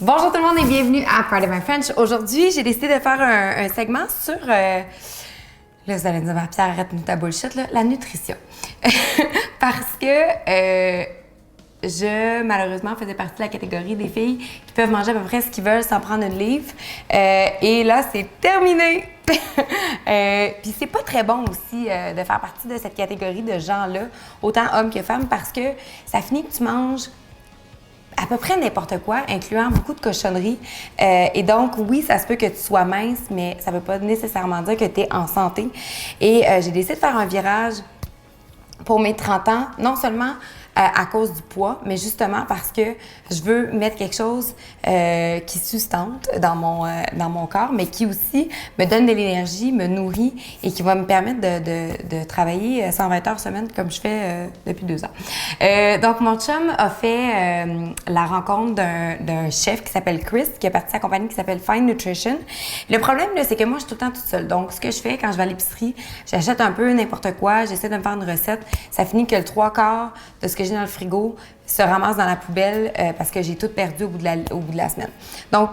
Bonjour tout le monde et bienvenue à Part of My French. Aujourd'hui, j'ai décidé de faire un segment sur, là vous allez me dire, Pierre, arrête ta bullshit, là, la nutrition. Parce que je, malheureusement, faisais partie de la catégorie des filles qui peuvent manger à peu près ce qu'ils veulent sans prendre une livre. Et là, c'est terminé! Puis c'est pas très bon aussi de faire partie de cette catégorie de gens-là, autant hommes que femmes, parce que ça finit que tu manges à peu près n'importe quoi, incluant beaucoup de cochonneries. Et donc, oui, ça se peut que tu sois mince, mais ça ne veut pas nécessairement dire que tu es en santé. Et j'ai décidé de faire un virage pour mes 30 ans, non seulement à cause du poids, mais justement parce que je veux mettre quelque chose qui sustente dans mon corps, mais qui aussi me donne de l'énergie, me nourrit et qui va me permettre de travailler 120 heures semaine comme je fais depuis 2 ans. Donc, mon chum a fait la rencontre d'un chef qui s'appelle Chris, qui a parti de sa compagnie qui s'appelle Fine Nutrition. Le problème, là, c'est que moi, je suis tout le temps toute seule. Donc, ce que je fais quand je vais à l'épicerie, j'achète un peu n'importe quoi, j'essaie de me faire une recette. Ça finit que le 3/4 de ce que j'ai dans le frigo se ramasse dans la poubelle parce que j'ai tout perdu au bout de la semaine. Donc,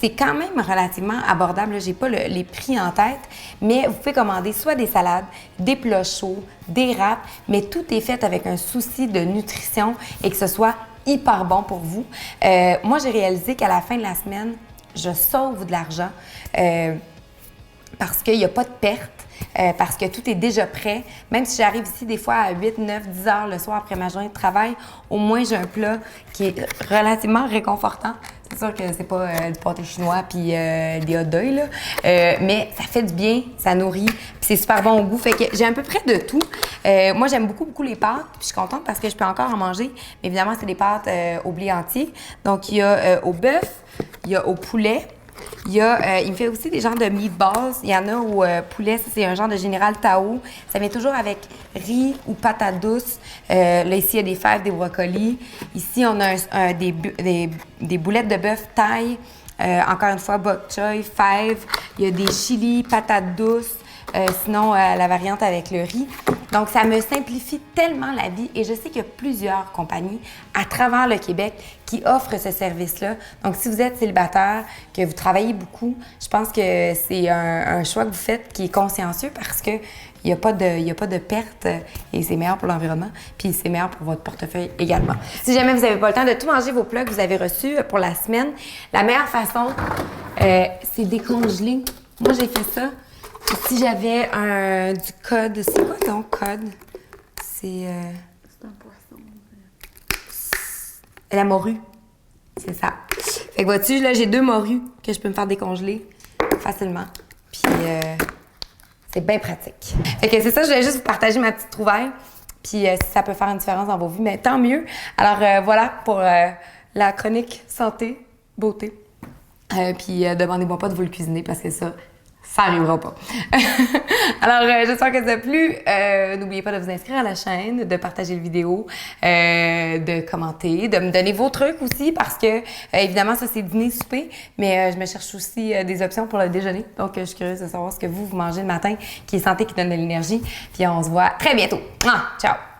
c'est quand même relativement abordable. J'ai pas les prix en tête, mais vous pouvez commander soit des salades, des plats chauds, des wraps, mais tout est fait avec un souci de nutrition et que ce soit hyper bon pour vous. Moi, j'ai réalisé qu'à la fin de la semaine, je sauve de l'argent parce qu'il n'y a pas de perte. Parce que tout est déjà prêt. Même si j'arrive ici des fois à 8, 9, 10 heures le soir après ma journée de travail, au moins j'ai un plat qui est relativement réconfortant. C'est sûr que c'est pas du pâté chinois puis des hot dogs, là. Mais ça fait du bien, ça nourrit, puis c'est super bon au goût. Fait que j'ai à peu près de tout. Moi, j'aime beaucoup les pâtes, puis je suis contente parce que je peux encore en manger. Mais évidemment, c'est des pâtes au blé entier. Donc, il y a au bœuf, il y a au poulet. Il me fait aussi des genres de meatballs. Il y en a au poulet, ça c'est un genre de Général Tao. Ça vient toujours avec riz ou patates douces. Là, ici, il y a des fèves, des brocolis. Ici, on a des boulettes de bœuf thaï. Encore une fois, bok choy, fèves. Il y a des chilis, patates douces. Sinon, la variante avec le riz. Donc, ça me simplifie tellement la vie et je sais qu'il y a plusieurs compagnies à travers le Québec qui offrent ce service-là. Donc, si vous êtes célibataire, que vous travaillez beaucoup, je pense que c'est un choix que vous faites qui est consciencieux parce que il n'y a pas de perte et c'est meilleur pour l'environnement, puis c'est meilleur pour votre portefeuille également. Si jamais vous n'avez pas le temps de tout manger vos plats que vous avez reçus pour la semaine, la meilleure façon, c'est décongeler. Moi, j'ai fait ça. Si j'avais du code, c'est quoi ton code? C'est un poisson. La morue. C'est ça. Fait que vois-tu, là, j'ai 2 morues que je peux me faire décongeler facilement. Puis c'est bien pratique. Fait que c'est ça, je voulais juste vous partager ma petite trouvaille. Puis si ça peut faire une différence dans vos vies, mais tant mieux. Alors voilà pour la chronique santé, beauté. Puis demandez-moi pas de vous le cuisiner parce que ça n'arrivera pas. Alors, j'espère que ça a plu. N'oubliez pas de vous inscrire à la chaîne, de partager la vidéo, de commenter, de me donner vos trucs aussi parce que, évidemment, ça, c'est dîner, souper, mais je me cherche aussi des options pour le déjeuner. Donc, je suis curieuse de savoir ce que vous mangez le matin qui est santé, qui donne de l'énergie. Puis, on se voit très bientôt. Ciao!